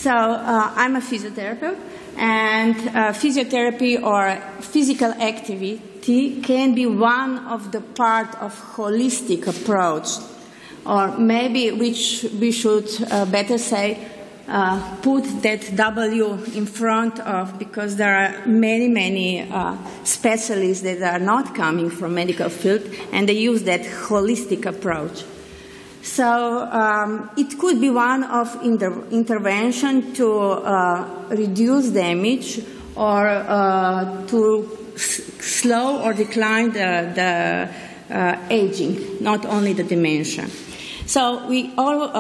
So I'm a physiotherapist, and physiotherapy or physical activity can be one of the part of holistic approach, or maybe which we should better say put that W in front of, because there are many specialists that are not coming from medical field, and they use that holistic approach. So it could be one of intervention to reduce damage or to slow or decline the aging, not only the dementia. So we all,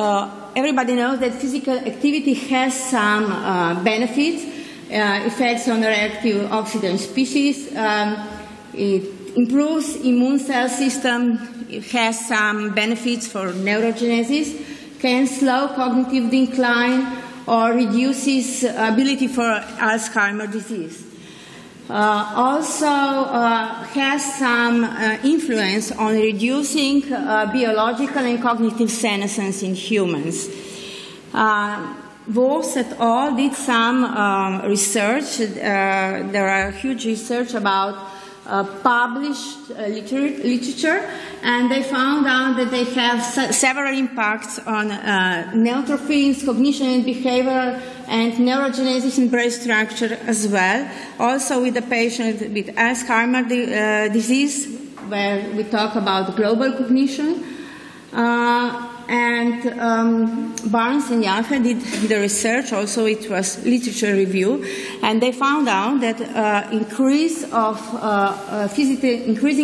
everybody knows that physical activity has some benefits, effects on the reactive oxygen species. It improves immune cell system. It has some benefits for neurogenesis, can slow cognitive decline, or reduces ability for Alzheimer's disease. Also has some influence on reducing biological and cognitive senescence in humans. Wolf et al. Did some research. There are huge research about published literature, and they found out that they have several impacts on neutrophils, cognition and behavior, and neurogenesis and brain structure as well. Also with the patient with Alzheimer's disease, where we talk about global cognition. And Barnes and Yaffe did the research, also it was literature review, and they found out that increasing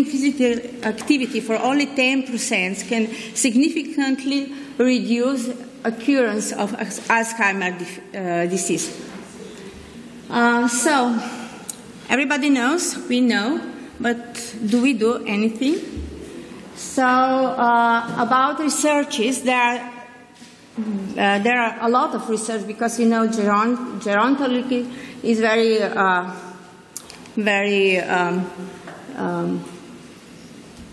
physical activity for only 10% can significantly reduce occurrence of Alzheimer's disease. So everybody knows, we know, but do we do anything? So about researches, there are a lot of research, because gerontology is very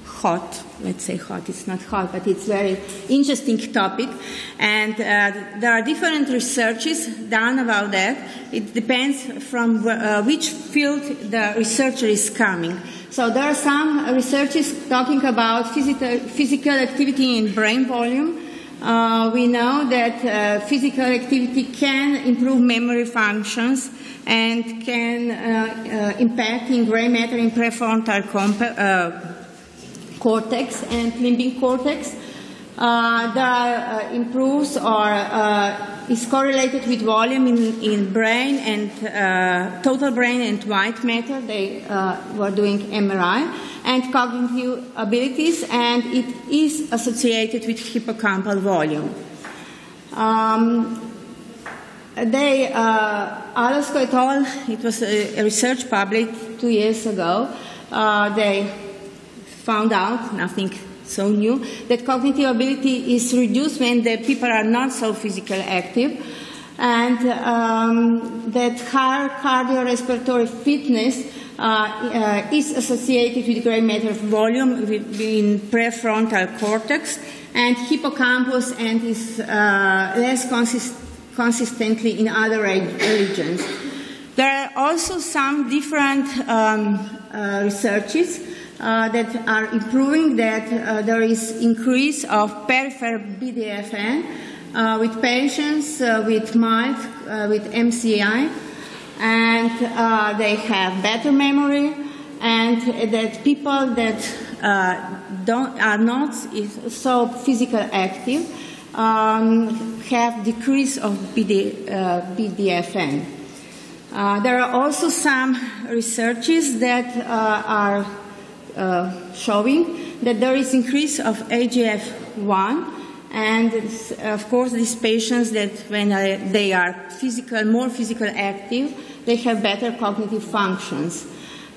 hot. Let's say hot. It's not hot, but it's very interesting topic. And there are different researches done about that. It depends from which field the researcher is coming. So there are some researchers talking about physical activity in brain volume. We know that physical activity can improve memory functions and can impact in gray matter in prefrontal cortex and limbic cortex. There are improves or is correlated with volume in brain and total brain and white matter. They were doing MRI and cognitive abilities, and it is associated with hippocampal volume. Alasko et al., it was a research published 2 years ago. They found out, nothing so new, that cognitive ability is reduced when the people are not so physically active, and that higher cardiorespiratory fitness is associated with gray matter volume in prefrontal cortex and hippocampus, and is less consistently in other regions. There are also some different researches that are improving that there is increase of peripheral BDFN with patients with mild, with MCI, and they have better memory, and that people that are not so physically active have decrease of BDFN. There are also some researches that are showing that there is increase of AGF1, and of course these patients that when they are more physically active, they have better cognitive functions.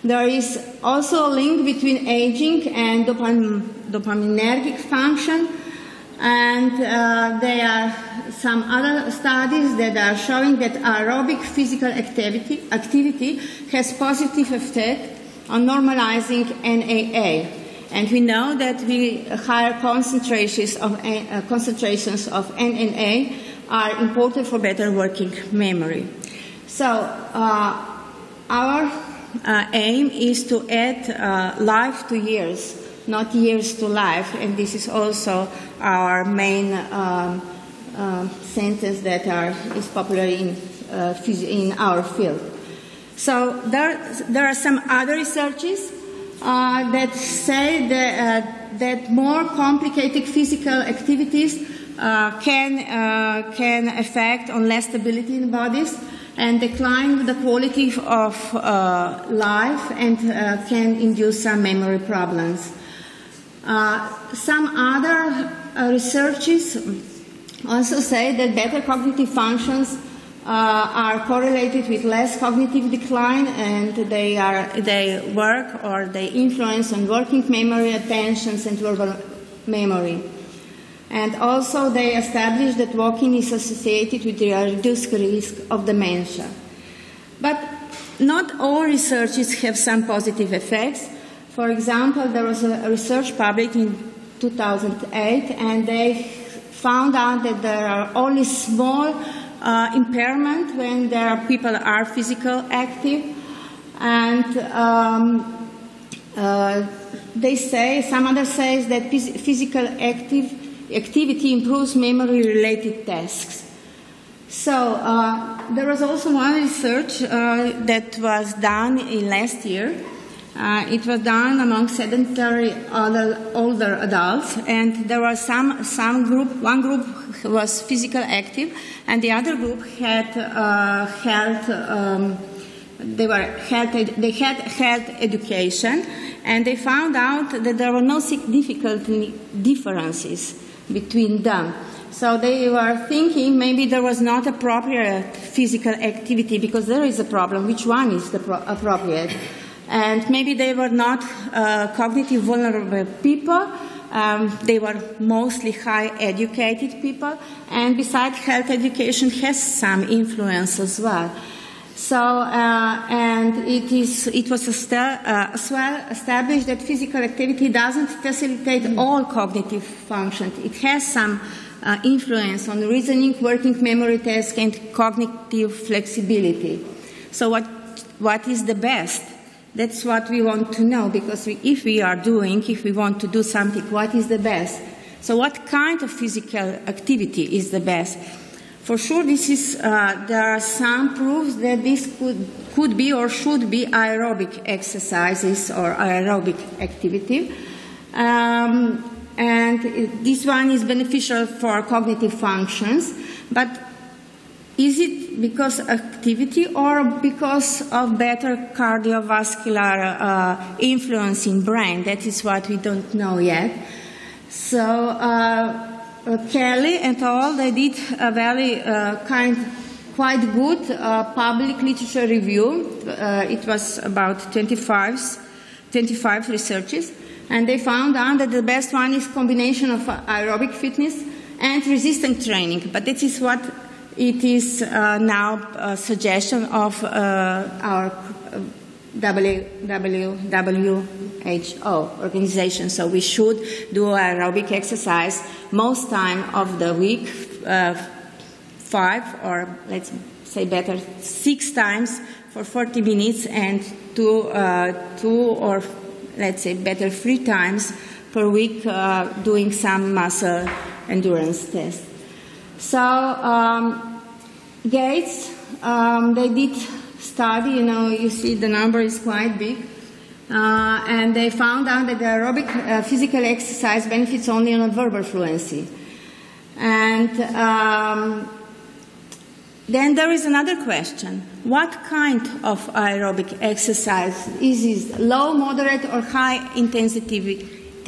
There is also a link between aging and dopaminergic function, and there are some other studies that are showing that aerobic physical activity has positive effect on normalizing NAA. And we know that higher concentrations of NAA are important for better working memory. So our aim is to add life to years, not years to life, and this is also our main sentence that is popular in our field. So there are some other researches that say that more complicated physical activities can affect on less stability in bodies and decline the quality of life and can induce some memory problems. Some other researches also say that better cognitive functions are correlated with less cognitive decline, and they work or they influence on working memory, attentions, and verbal memory. And also they establish that walking is associated with a reduced risk of dementia. But not all researches have some positive effects. For example, there was a research published in 2008, and they found out that there are only small impairment when people are physically active, and some others say that physical activity improves memory-related tasks. So there was also one research that was done in last year. It was done among sedentary older adults, and there was some group. One group was physically active, and the other group had health education, and they found out that there were no significant differences between them. So they were thinking maybe there was not appropriate physical activity, because there is a problem. Which one is appropriate? And maybe they were not cognitive vulnerable people. They were mostly high-educated people. And besides, health education has some influence as well. So, and it was as well established that physical activity doesn't facilitate all cognitive functions. It has some influence on reasoning, working memory tasks, and cognitive flexibility. So what is the best? That's what we want to know, because if we want to do something, what is the best? So what kind of physical activity is the best? For sure, there are some proofs that this could be or should be aerobic exercises or aerobic activity. And this one is beneficial for cognitive functions, but is it because of activity or because of better cardiovascular influence in brain? That is what we don't know yet. So Kelly and all, they did a very quite good public literature review. It was about 25 researches, and they found out that the best one is combination of aerobic fitness and resistance training. But that is what it is now a suggestion of our WHO organization. So we should do aerobic exercise most time of the week, 5 or let's say better 6 times for 40 minutes, and two or let's say better 3 times per week doing some muscle endurance tests. So Gates, they did study, you see the number is quite big, and they found out that the aerobic physical exercise benefits only on verbal fluency. And then there is another question. What kind of aerobic exercise is low, moderate, or high intensity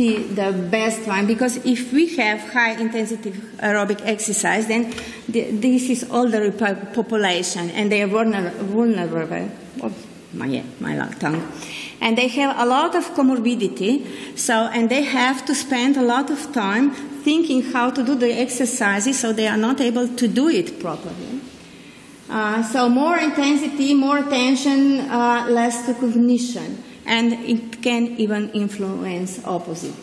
the best one? Because if we have high intensity aerobic exercise, then this is older population, and they are vulnerable. Oh, my tongue. And they have a lot of comorbidity, and they have to spend a lot of time thinking how to do the exercises, so they are not able to do it properly. So more intensity, more attention, less cognition. And it can even influence opposite.